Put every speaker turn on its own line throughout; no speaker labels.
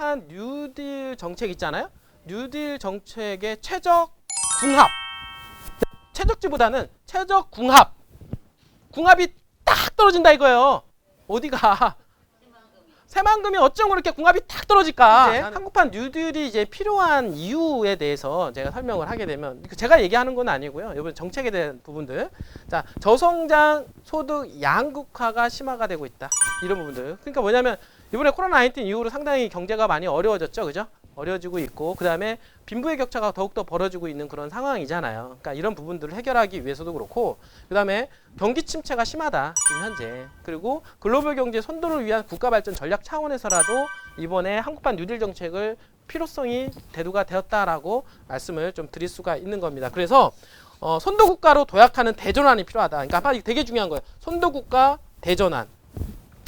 한국판 뉴딜 정책 있잖아요. 뉴딜 정책의 최적 궁합. 최적지보다는 최적 궁합. 궁합이 딱 떨어진다 이거예요. 어디가? 새만금이 어쩜 그렇게 궁합이 딱 떨어질까? 이제 한국판 뉴딜이 이제 필요한 이유에 대해서 제가 설명을 하게 되면 제가 얘기하는 건 아니고요. 이번 정책에 대한 부분들. 자, 저성장 소득 양극화가 심화가 되고 있다. 이런 부분들. 그러니까 뭐냐면 이번에 코로나19 이후로 상당히 경제가 많이 어려워졌죠. 그죠? 어려워지고 있고 그다음에 빈부의 격차가 더욱더 벌어지고 있는 그런 상황이잖아요. 그러니까 이런 부분들을 해결하기 위해서도 그렇고 그다음에 경기 침체가 심하다. 지금 현재. 그리고 글로벌 경제 선도를 위한 국가 발전 전략 차원에서라도 이번에 한국판 뉴딜 정책을 필요성이 대두가 되었다라고 말씀을 좀 드릴 수가 있는 겁니다. 그래서 선도 국가로 도약하는 대전환이 필요하다. 그러니까 한마디로 되게 중요한 거예요. 선도 국가 대전환.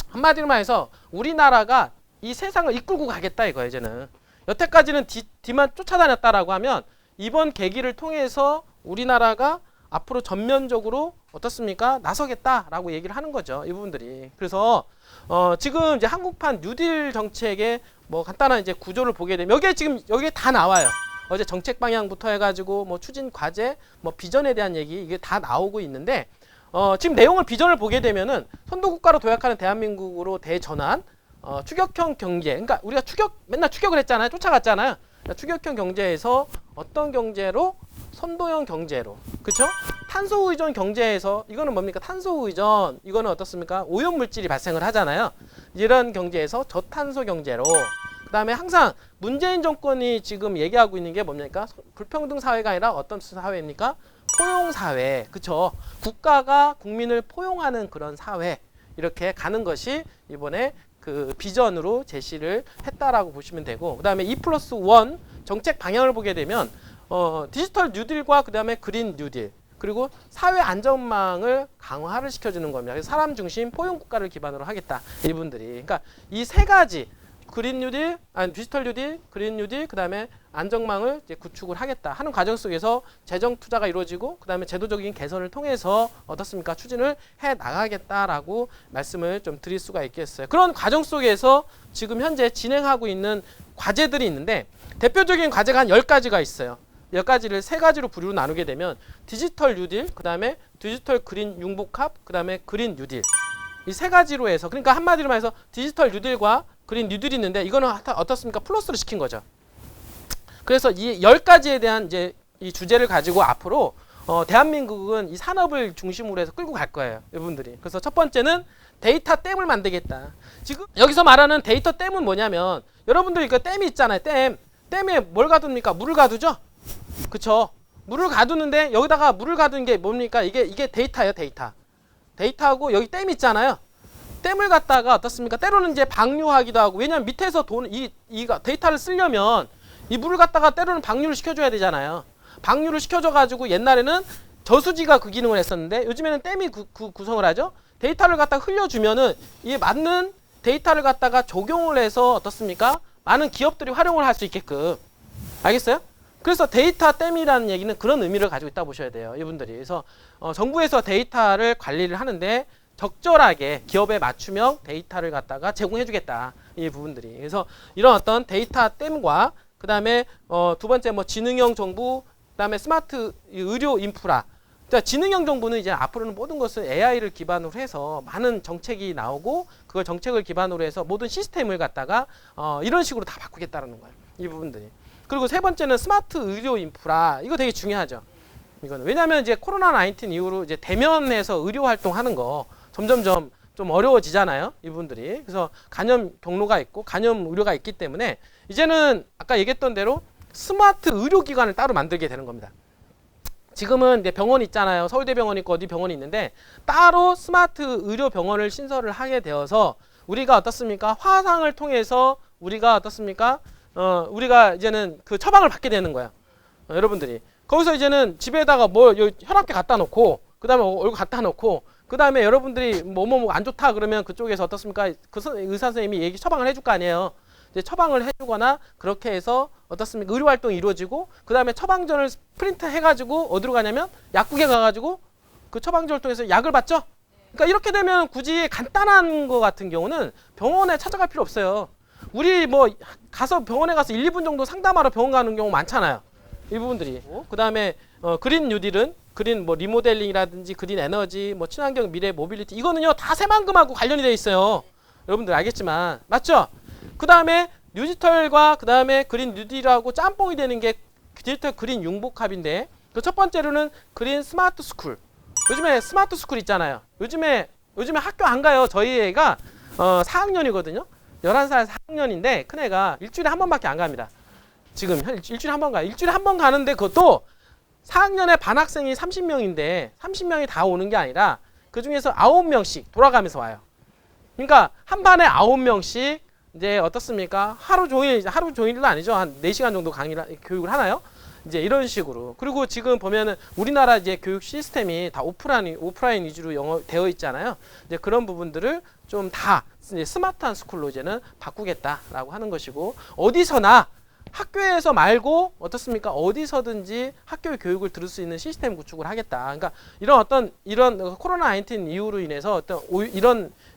한마디로 말해서 우리나라가 이 세상을 이끌고 가겠다 이거예요. 이제는. 여태까지는 뒤만 쫓아다녔다라고 하면 이번 계기를 통해서 우리나라가 앞으로 전면적으로 어떻습니까? 나서겠다라고 얘기를 하는 거죠. 이 부분들이. 그래서 지금 이제 한국판 뉴딜 정책의 뭐 간단한 이제 구조를 보게 되면 여기에 다 나와요. 어제 정책 방향부터 해가지고 뭐 추진 과제, 뭐 비전에 대한 얘기 이게 다 나오고 있는데 지금 내용을 비전을 보게 되면은 선도국가로 도약하는 대한민국으로 대전환. 추격형 경제, 그러니까 우리가 맨날 추격을 했잖아요. 쫓아갔잖아요. 그러니까 추격형 경제에서 어떤 경제로? 선도형 경제로. 그쵸? 탄소 의존 경제에서, 이거는 뭡니까? 탄소 의존, 이거는 어떻습니까? 오염물질이 발생을 하잖아요. 이런 경제에서 저탄소 경제로. 그 다음에 항상 문재인 정권이 지금 얘기하고 있는 게 뭡니까? 불평등 사회가 아니라 어떤 사회입니까? 포용사회. 그쵸? 국가가 국민을 포용하는 그런 사회. 이렇게 가는 것이 이번에 그 비전으로 제시를 했다라고 보시면 되고, 그 다음에 2+1 정책 방향을 보게 되면 디지털 뉴딜과 그 다음에 그린 뉴딜 그리고 사회 안전망을 강화를 시켜주는 겁니다. 그래서 사람 중심 포용 국가를 기반으로 하겠다 이분들이. 그러니까 이 세 가지 그린 뉴딜, 디지털 뉴딜, 그린 뉴딜, 그 다음에 안정망을 이제 구축을 하겠다 하는 과정 속에서 재정 투자가 이루어지고 그 다음에 제도적인 개선을 통해서 어떻습니까? 추진을 해 나가겠다라고 말씀을 좀 드릴 수가 있겠어요. 그런 과정 속에서 지금 현재 진행하고 있는 과제들이 있는데 대표적인 과제가 한 10가지가 있어요. 10가지를 3가지로 부류로 나누게 되면 디지털 뉴딜, 그 다음에 디지털 그린 융복합, 그 다음에 그린 뉴딜. 이 3가지로 해서 그러니까 한마디로 말해서 디지털 뉴딜과 그린 뉴딜이 있는데 이거는 어떻습니까? 플러스를 시킨 거죠. 그래서 이 10가지에 대한 이제 이 주제를 가지고 앞으로 대한민국은 이 산업을 중심으로 해서 끌고 갈 거예요. 이분들이. 그래서 첫 번째는 데이터 댐을 만들겠다. 지금 여기서 말하는 데이터 댐은 뭐냐면 여러분들 이거 댐이 있잖아요. 댐에 뭘 가둡니까? 물을 가두죠? 그쵸? 물을 가두는데 여기다가 물을 가두는 게 뭡니까? 이게 데이터예요. 데이터하고 여기 댐 있잖아요. 댐을 갖다가 어떻습니까? 때로는 이제 방류하기도 하고 왜냐면 밑에서 이 데이터를 쓰려면 이 물을 갖다가 때로는 방류를 시켜줘야 되잖아요. 방류를 시켜줘가지고 옛날에는 저수지가 그 기능을 했었는데 요즘에는 댐이 구성을 하죠. 데이터를 갖다가 흘려주면은 이에 맞는 데이터를 갖다가 적용을 해서 어떻습니까? 많은 기업들이 활용을 할 수 있게끔. 알겠어요? 그래서 데이터 댐이라는 얘기는 그런 의미를 가지고 있다 보셔야 돼요. 이분들이. 그래서 정부에서 데이터를 관리를 하는데 적절하게 기업에 맞춤형 데이터를 갖다가 제공해주겠다. 이 부분들이. 그래서 이런 어떤 데이터 댐과 그 다음에 두 번째 뭐 지능형 정부, 그 다음에 스마트 의료 인프라. 그러니까 지능형 정부는 이제 앞으로는 모든 것을 AI를 기반으로 해서 많은 정책이 나오고 그걸 정책을 기반으로 해서 모든 시스템을 갖다가 이런 식으로 다 바꾸겠다는 거예요. 이 부분들이. 그리고 세 번째는 스마트 의료 인프라. 이거 되게 중요하죠. 이거는 왜냐하면 이제 코로나19 이후로 이제 대면에서 의료 활동하는 거 점점점 좀 어려워지잖아요. 이분들이. 그래서 간염 경로가 있고 간염 의료가 있기 때문에 이제는 아까 얘기했던 대로 스마트 의료기관을 따로 만들게 되는 겁니다. 지금은 이제 병원 있잖아요. 서울대병원 있고 어디 병원이 있는데 따로 스마트 의료병원을 신설을 하게 되어서 우리가 어떻습니까? 화상을 통해서 우리가 어떻습니까? 우리가 이제는 그 처방을 받게 되는 거야. 여러분들이. 거기서 이제는 집에다가 뭐 혈압계 갖다 놓고 그 다음에 얼굴 갖다 놓고 그 다음에 여러분들이 뭐뭐 안 좋다 그러면 그쪽에서 어떻습니까? 그 의사 선생님이 처방을 해줄 거 아니에요. 이제 처방을 해주거나 그렇게 해서 어떻습니까? 의료 활동이 이루어지고 그 다음에 처방전을 프린트 해가지고 어디로 가냐면 약국에 가가지고 그 처방전을 통해서 약을 받죠. 그러니까 이렇게 되면 굳이 간단한 거 같은 경우는 병원에 찾아갈 필요 없어요. 우리 뭐 가서 병원에 가서 1, 2분 정도 상담하러 병원 가는 경우 많잖아요. 이 부분들이. 그다음에 그린 뉴딜은 그린 뭐 리모델링이라든지 그린 에너지, 뭐 친환경 미래 모빌리티 이거는요 다 새만금하고 관련이 돼 있어요. 여러분들 알겠지만 맞죠? 그다음에 뉴디지털과 그다음에 그린 뉴딜하고 짬뽕이 되는 게 디지털 그린 융복합인데 그 첫 번째로는 그린 스마트 스쿨. 요즘에 스마트 스쿨 있잖아요. 요즘에 학교 안 가요. 저희 애가 4학년이거든요. 11살 4학년인데 큰애가 일주일에 한 번밖에 안 갑니다. 지금 일주일에 한 번 가요. 일주일에 한 번 가는데 그것도 4학년에 반 학생이 30명인데 30명이 다 오는 게 아니라 그 중에서 9명씩 돌아가면서 와요. 그러니까 한 반에 9명씩 이제 어떻습니까? 하루 종일도 아니죠. 한 4시간 정도 교육을 하나요? 이제 이런 식으로. 그리고 지금 보면은 우리나라 이제 교육 시스템이 다 오프라인 위주로 되어 있잖아요. 이제 그런 부분들을 좀 다 스마트한 스쿨로 이제는 바꾸겠다라고 하는 것이고, 어디서나 학교에서 말고 어떻습니까? 어디서든지 학교 교육을 들을 수 있는 시스템 구축을 하겠다. 그러니까 이런 코로나 19 이후로 인해서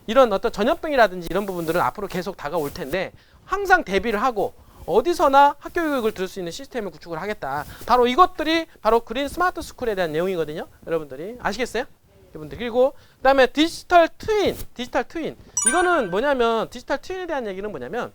이런 어떤 전염병이라든지 이런 부분들은 앞으로 계속 다가올 텐데 항상 대비를 하고 어디서나 학교 교육을 들을 수 있는 시스템을 구축을 하겠다. 바로 이것들이 바로 그린 스마트 스쿨에 대한 내용이거든요. 여러분들이 아시겠어요? 여러분들. 그리고 그다음에 디지털 트윈. 이거는 뭐냐면 디지털 트윈에 대한 얘기는 뭐냐면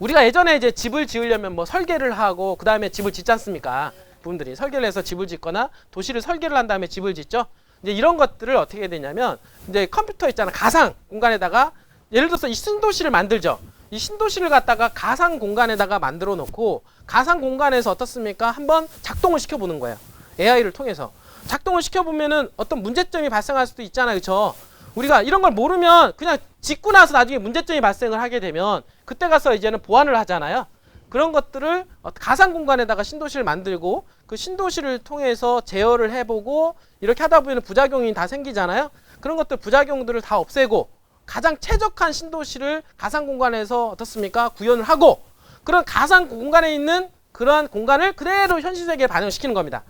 우리가 예전에 이제 집을 지으려면 뭐 설계를 하고 그다음에 집을 짓지 않습니까? 분들이 설계를 해서 집을 짓거나 도시를 설계를 한 다음에 집을 짓죠. 이제 이런 것들을 어떻게 해야 되냐면 이제 컴퓨터 있잖아. 가상 공간에다가 예를 들어서 이 신도시를 만들죠. 이 신도시를 갖다가 가상 공간에다가 만들어 놓고 가상 공간에서 어떻습니까? 한번 작동을 시켜보는 거예요. AI를 통해서. 작동을 시켜보면은 어떤 문제점이 발생할 수도 있잖아요. 그렇죠? 우리가 이런 걸 모르면 그냥 짓고 나서 나중에 문제점이 발생을 하게 되면 그때 가서 이제는 보완을 하잖아요. 그런 것들을 가상 공간에다가 신도시를 만들고 그 신도시를 통해서 제어를 해보고 이렇게 하다 보면 부작용이 다 생기잖아요. 그런 것들 부작용들을 다 없애고 가장 최적한 신도시를 가상 공간에서 어떻습니까? 구현을 하고 그런 가상 공간에 있는 그러한 공간을 그대로 현실 세계에 반영시키는 겁니다.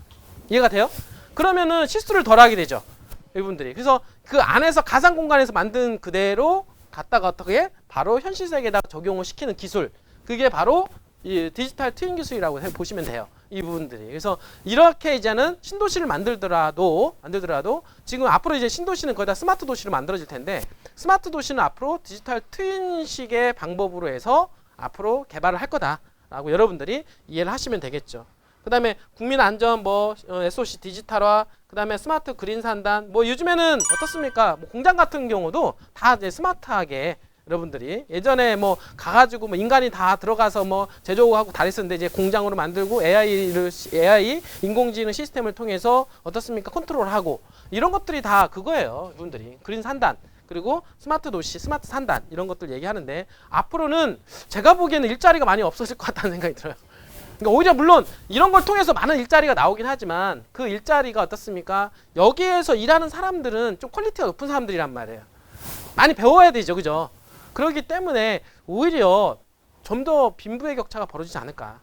이해가 돼요? 그러면은 실수를 덜 하게 되죠. 여러분들이. 그래서 그 안에서 가상 공간에서 만든 그대로 갖다가 어떻게 바로 현실 세계에다 적용을 시키는 기술. 그게 바로 이 디지털 트윈 기술이라고 보시면 돼요. 이 부분들이. 그래서 이렇게 이제는 신도시를 만들더라도 지금 앞으로 이제 신도시는 거의 다 스마트 도시로 만들어질 텐데 스마트 도시는 앞으로 디지털 트윈식의 방법으로 해서 앞으로 개발을 할 거다라고 여러분들이 이해를 하시면 되겠죠. 그 다음에 국민 안전, SOC 디지털화, 그 다음에 스마트 그린 산단, 요즘에는 어떻습니까? 공장 같은 경우도 다 이제 스마트하게 여러분들이 예전에 가가지고 인간이 다 들어가서 제조하고 다 했었는데 이제 공장으로 만들고 AI 인공지능 시스템을 통해서 어떻습니까? 컨트롤하고 이런 것들이 다 그거예요. 여러분들이 그린 산단. 그리고 스마트 도시, 스마트 산단 이런 것들 얘기하는데 앞으로는 제가 보기에는 일자리가 많이 없어질 것 같다는 생각이 들어요. 그러니까 오히려 물론 이런 걸 통해서 많은 일자리가 나오긴 하지만 그 일자리가 어떻습니까? 여기에서 일하는 사람들은 좀 퀄리티가 높은 사람들이란 말이에요. 많이 배워야 되죠. 그죠? 그렇기 때문에 오히려 좀 더 빈부의 격차가 벌어지지 않을까.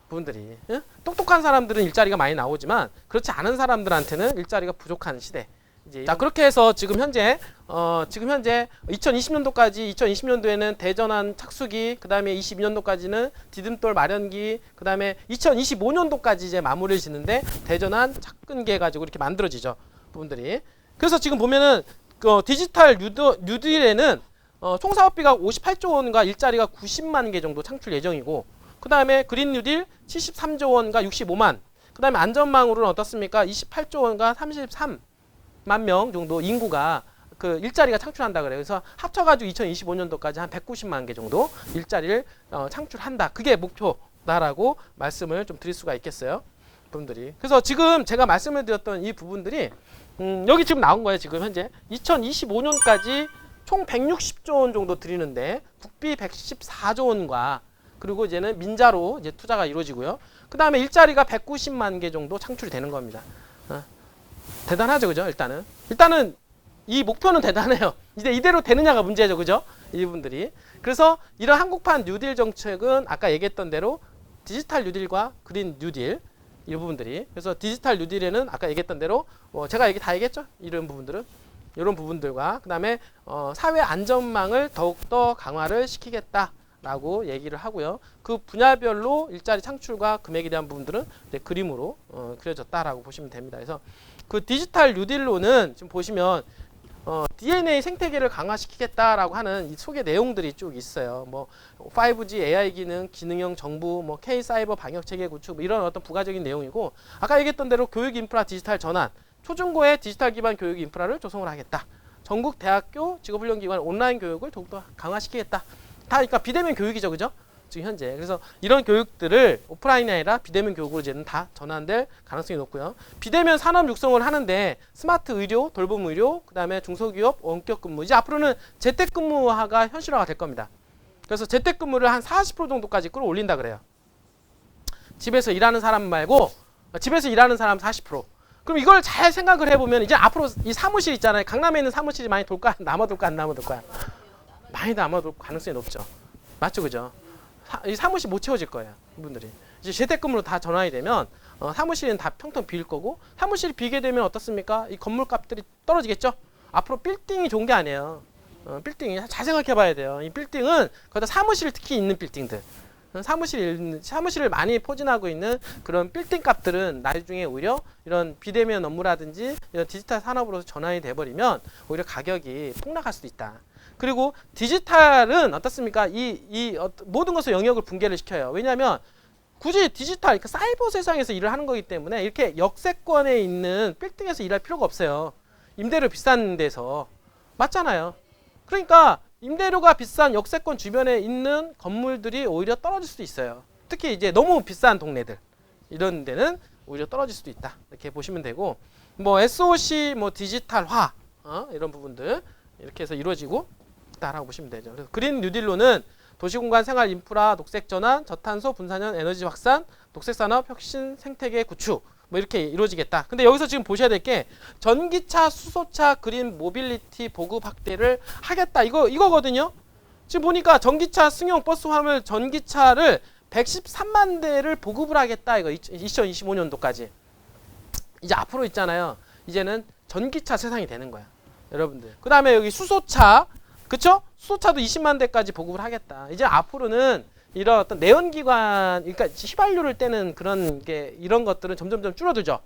부분들이. 응? 똑똑한 사람들은 일자리가 많이 나오지만 그렇지 않은 사람들한테는 일자리가 부족한 시대. 자, 그렇게 해서 지금 현재 2020년도까지 2020년도에는 대전환 착수기, 그다음에 22년도까지는 디딤돌 마련기, 그다음에 2025년도까지 이제 마무리를 짓는데 대전환 착근기 해 가지고 이렇게 만들어지죠. 부분들이. 그래서 지금 보면은 디지털 뉴딜에는 총 사업비가 58조 원과 일자리가 90만 개 정도 창출 예정이고 그다음에 그린 뉴딜 73조 원과 65만. 그다음에 안전망으로는 어떻습니까? 28조 원과 33만 명 정도 인구가 그 일자리가 창출한다 그래요. 그래서 합쳐가지고 2025년도까지 한 190만 개 정도 일자리를 창출한다. 그게 목표다라고 말씀을 좀 드릴 수가 있겠어요. 분들이. 그래서 지금 제가 말씀을 드렸던 이 부분들이 여기 지금 나온 거예요. 지금 현재 2025년까지 총 160조 원 정도 드리는데 국비 114조 원과 그리고 이제는 민자로 이제 투자가 이루어지고요. 그 다음에 일자리가 190만 개 정도 창출이 되는 겁니다. 대단하죠, 그죠? 일단은 이 목표는 대단해요. 이제 이대로 되느냐가 문제죠, 그죠? 이분들이. 그래서 이런 한국판 뉴딜 정책은 아까 얘기했던 대로 디지털 뉴딜과 그린 뉴딜 이 부분들이. 그래서 디지털 뉴딜에는 아까 얘기했던 대로 제가 다 얘기했죠, 이런 부분들은. 이런 부분들과 그다음에 사회 안전망을 더욱더 강화를 시키겠다. 라고 얘기를 하고요. 그 분야별로 일자리 창출과 금액에 대한 부분들은 그림으로 그려졌다라고 보시면 됩니다. 그래서 그 디지털 뉴딜로는 지금 보시면 DNA 생태계를 강화시키겠다라고 하는 이 소개 내용들이 쭉 있어요. 뭐 5G AI 기능, 기능형 정부, 뭐 K 사이버 방역 체계 구축 뭐 이런 어떤 부가적인 내용이고 아까 얘기했던 대로 교육 인프라 디지털 전환, 초중고의 디지털 기반 교육 인프라를 조성을 하겠다. 전국 대학교 직업훈련기관 온라인 교육을 더욱더 강화시키겠다. 다 그러니까 비대면 교육이죠, 그죠? 지금 현재. 그래서 이런 교육들을 오프라인이 아니라 비대면 교육으로 이제는 다 전환될 가능성이 높고요. 비대면 산업 육성을 하는데 스마트 의료, 돌봄 의료, 그다음에 중소기업 원격 근무. 이제 앞으로는 재택근무화가 현실화가 될 겁니다. 그래서 재택근무를 한 40% 정도까지 끌어올린다 그래요. 집에서 일하는 사람 말고 집에서 일하는 사람 40%. 그럼 이걸 잘 생각을 해보면 이제 앞으로 이 사무실 있잖아요. 강남에 있는 사무실이 많이 돌까? 남아돌까? 안 남아돌까? 많이 남아돌 가능성이 높죠. 맞죠, 그죠? 이 사무실 못 채워질 거예요, 이분들이. 이제 재택근무로 다 전환이 되면 사무실은 다 평평 비일 거고 사무실이 비게 되면 어떻습니까? 이 건물값들이 떨어지겠죠? 앞으로 빌딩이 좋은 게 아니에요. 빌딩이 잘 생각해봐야 돼요. 이 빌딩은 거기다 사무실 특히 있는 빌딩들, 사무실을 많이 포진하고 있는 그런 빌딩 값들은 나중에 오히려 이런 비대면 업무라든지 이런 디지털 산업으로 전환이 돼버리면 오히려 가격이 폭락할 수도 있다. 그리고 디지털은 어떻습니까? 모든 것을 영역을 분개를 시켜요. 왜냐하면 굳이 디지털, 그러니까 사이버 세상에서 일을 하는 거기 때문에 이렇게 역세권에 있는 빌딩에서 일할 필요가 없어요. 임대료 비싼 데서. 맞잖아요. 그러니까 임대료가 비싼 역세권 주변에 있는 건물들이 오히려 떨어질 수도 있어요. 특히 이제 너무 비싼 동네들. 이런 데는 오히려 떨어질 수도 있다. 이렇게 보시면 되고, 뭐 SOC, 뭐 디지털화, 이런 부분들 이렇게 해서 이루어지고 있다라고 보시면 되죠. 그래서 그린 뉴딜로는 도시공간 생활 인프라 녹색 전환, 저탄소 분산형 에너지 확산, 녹색 산업 혁신 생태계 구축 뭐 이렇게 이루어지겠다. 근데 여기서 지금 보셔야 될 게 전기차, 수소차, 그린 모빌리티 보급 확대를 하겠다. 이거거든요. 지금 보니까 전기차 승용 버스 화물 전기차를 113만 대를 보급을 하겠다. 이거 2025년도까지. 이제 앞으로 있잖아요. 이제는 전기차 세상이 되는 거야. 여러분들. 그 다음에 여기 수소차, 그쵸? 수소차도 20만 대까지 보급을 하겠다. 이제 앞으로는 이런 어떤 내연기관, 그러니까 휘발유를 떼는 이런 것들은 점점점 줄어들죠.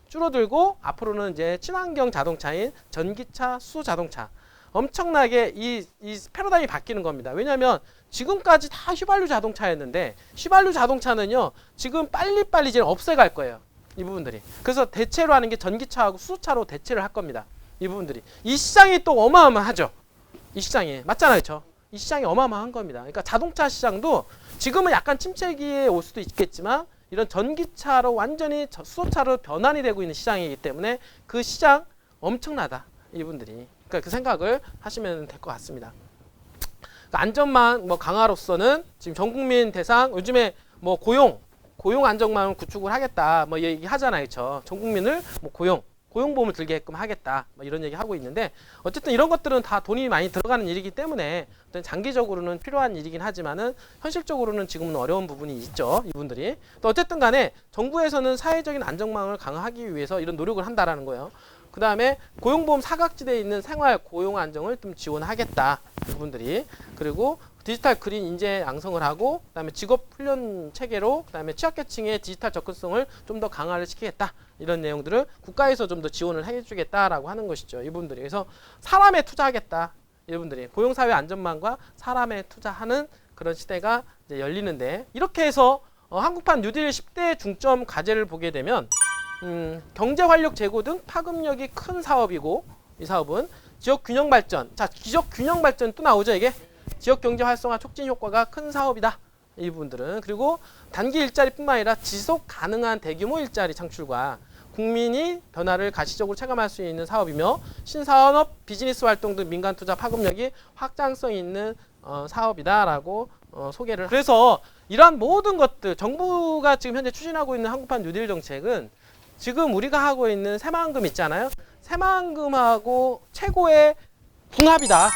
줄어들고 앞으로는 이제 친환경 자동차인 전기차, 수소 자동차. 엄청나게 이 패러다임이 바뀌는 겁니다. 왜냐하면 지금까지 다 휘발유 자동차였는데 휘발유 자동차는요, 지금 빨리빨리 이제 없애갈 거예요. 이 부분들이. 그래서 대체로 하는 게 전기차하고 수소차로 대체를 할 겁니다. 이 부분들이. 이 시장이 또 어마어마하죠. 이 시장이. 맞잖아요. 이 시장이 어마어마한 겁니다. 그러니까 자동차 시장도 지금은 약간 침체기에 올 수도 있겠지만 이런 전기차로 완전히 수소차로 변환이 되고 있는 시장이기 때문에 그 시장 엄청나다. 이분들이. 그러니까 그 생각을 하시면 될 것 같습니다. 그러니까 안전망 강화로서는 지금 전국민 대상 요즘에 뭐 고용 안정망을 구축을 하겠다. 뭐 얘기하잖아요. 그렇죠? 전 국민을 뭐 고용보험을 들게끔 하겠다. 뭐 이런 얘기 하고 있는데 어쨌든 이런 것들은 다 돈이 많이 들어가는 일이기 때문에 어떤 장기적으로는 필요한 일이긴 하지만은 현실적으로는 지금은 어려운 부분이 있죠. 이분들이. 또 어쨌든 간에 정부에서는 사회적인 안정망을 강화하기 위해서 이런 노력을 한다라는 거예요. 그 다음에 고용보험 사각지대에 있는 생활 고용 안정을 좀 지원하겠다. 부분들이. 그리고 디지털 그린 인재 양성을 하고 그다음에 직업 훈련 체계로 그다음에 취약계층의 디지털 접근성을 좀 더 강화를 시키겠다. 이런 내용들을 국가에서 좀 더 지원을 해주겠다라고 하는 것이죠. 이분들이. 그래서 사람에 투자하겠다. 이분들이 고용사회 안전망과 사람에 투자하는 그런 시대가 이제 열리는데 이렇게 해서 한국판 뉴딜 10대 중점 과제를 보게 되면 경제활력 제고 등 파급력이 큰 사업이고 이 사업은 지역균형 발전. 자, 지역균형 발전 또 나오죠 이게. 지역경제 활성화 촉진 효과가 큰 사업이다. 이 부분들은. 그리고 단기 일자리뿐만 아니라 지속 가능한 대규모 일자리 창출과 국민이 변화를 가시적으로 체감할 수 있는 사업이며 신산업 비즈니스 활동 등 민간 투자 파급력이 확장성 있는 사업이다라고 소개를. 그래서 이러한 모든 것들 정부가 지금 현재 추진하고 있는 한국판 뉴딜 정책은 지금 우리가 하고 있는 새만금 있잖아요. 새만금하고 최고의 궁합이다.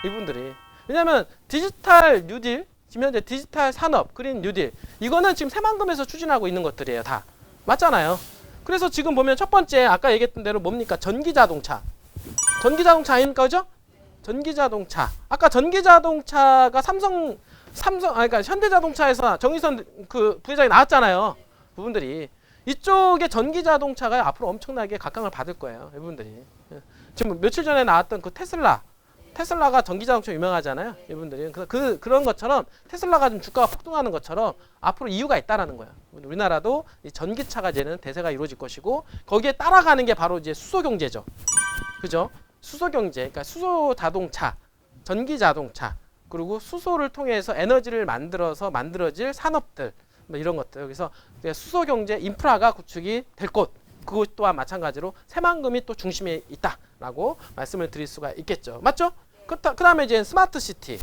이분들이. 왜냐하면 디지털 뉴딜, 지금 현재 디지털 산업, 그린 뉴딜 이거는 지금 새만금에서 추진하고 있는 것들이에요. 다. 맞잖아요. 그래서 지금 보면 첫 번째 아까 얘기했던 대로 뭡니까? 전기자동차. 전기자동차 아닙니까? 그죠? 전기자동차. 아까 전기자동차가 삼성 그러니까 현대자동차에서 정의선 그 부회장이 나왔잖아요. 부분들이 이쪽에 전기자동차가 앞으로 엄청나게 각광을 받을 거예요. 이분들이 지금 며칠 전에 나왔던 그 테슬라가 전기자동차 유명하잖아요. 이분들이 그런 것처럼 테슬라가 좀 주가가 폭등하는 것처럼 앞으로 이유가 있다라는 거예요. 우리나라도 이 전기차가 이제는 대세가 이루어질 것이고 거기에 따라가는 게 바로 이제 수소 경제죠. 그죠? 수소 경제, 그러니까 수소 자동차, 전기 자동차, 그리고 수소를 통해서 에너지를 만들어서 만들어질 산업들, 뭐 이런 것들. 그래서 수소 경제 인프라가 구축이 될 곳, 그것 또한 마찬가지로 새만금이 또 중심에 있다라고 말씀을 드릴 수가 있겠죠. 맞죠? 그다음에 이제 스마트 시티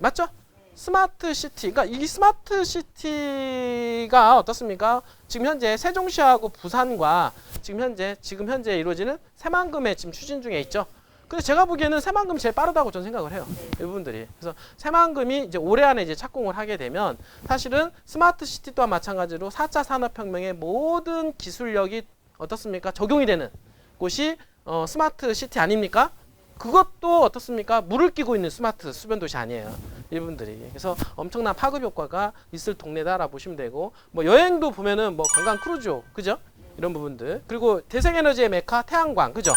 맞죠? 스마트 시티, 그러니까 이 스마트 시티가 어떻습니까? 지금 현재 세종시하고 부산과 지금 현재 이루어지는 새만금에 지금 추진 중에 있죠. 근데 제가 보기에는 새만금이 제일 빠르다고 저는 생각을 해요. 이 부분들이. 그래서 새만금이 이제 올해 안에 이제 착공을 하게 되면 사실은 스마트 시티 또한 마찬가지로 4차 산업혁명의 모든 기술력이 어떻습니까? 적용이 되는 곳이 스마트 시티 아닙니까? 그것도 어떻습니까? 물을 끼고 있는 스마트 수변 도시 아니에요. 이분들이. 그래서 엄청난 파급 효과가 있을 동네다라고 보시면 되고, 뭐 여행도 보면은 뭐 관광 크루즈, 그죠? 이런 부분들. 그리고 대생에너지의 메카 태양광, 그죠?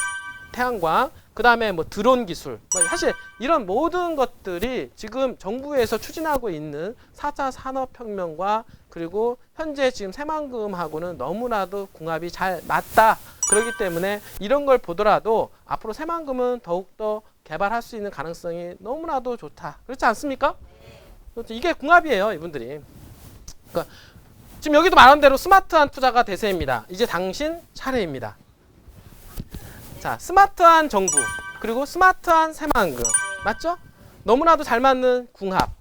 태양광. 그다음에 뭐 드론 기술. 사실 이런 모든 것들이 지금 정부에서 추진하고 있는 4차 산업혁명과 그리고 현재 지금 새만금하고는 너무나도 궁합이 잘 맞다. 그렇기 때문에 이런 걸 보더라도 앞으로 새만금은 더욱더 개발할 수 있는 가능성이 너무나도 좋다. 그렇지 않습니까? 이게 궁합이에요, 이분들이. 그러니까 지금 여기도 말한 대로 스마트한 투자가 대세입니다. 이제 당신 차례입니다. 자, 스마트한 정부, 그리고 스마트한 새만금. 맞죠? 너무나도 잘 맞는 궁합.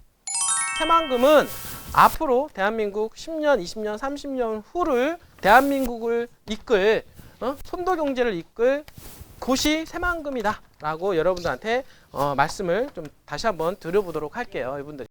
새만금은 앞으로 대한민국 10년, 20년, 30년 후를 대한민국을 이끌 선도 경제를 이끌 곳이 새만금이다 라고 여러분들한테 말씀을 좀 다시 한번 드려보도록 할게요. 이분들.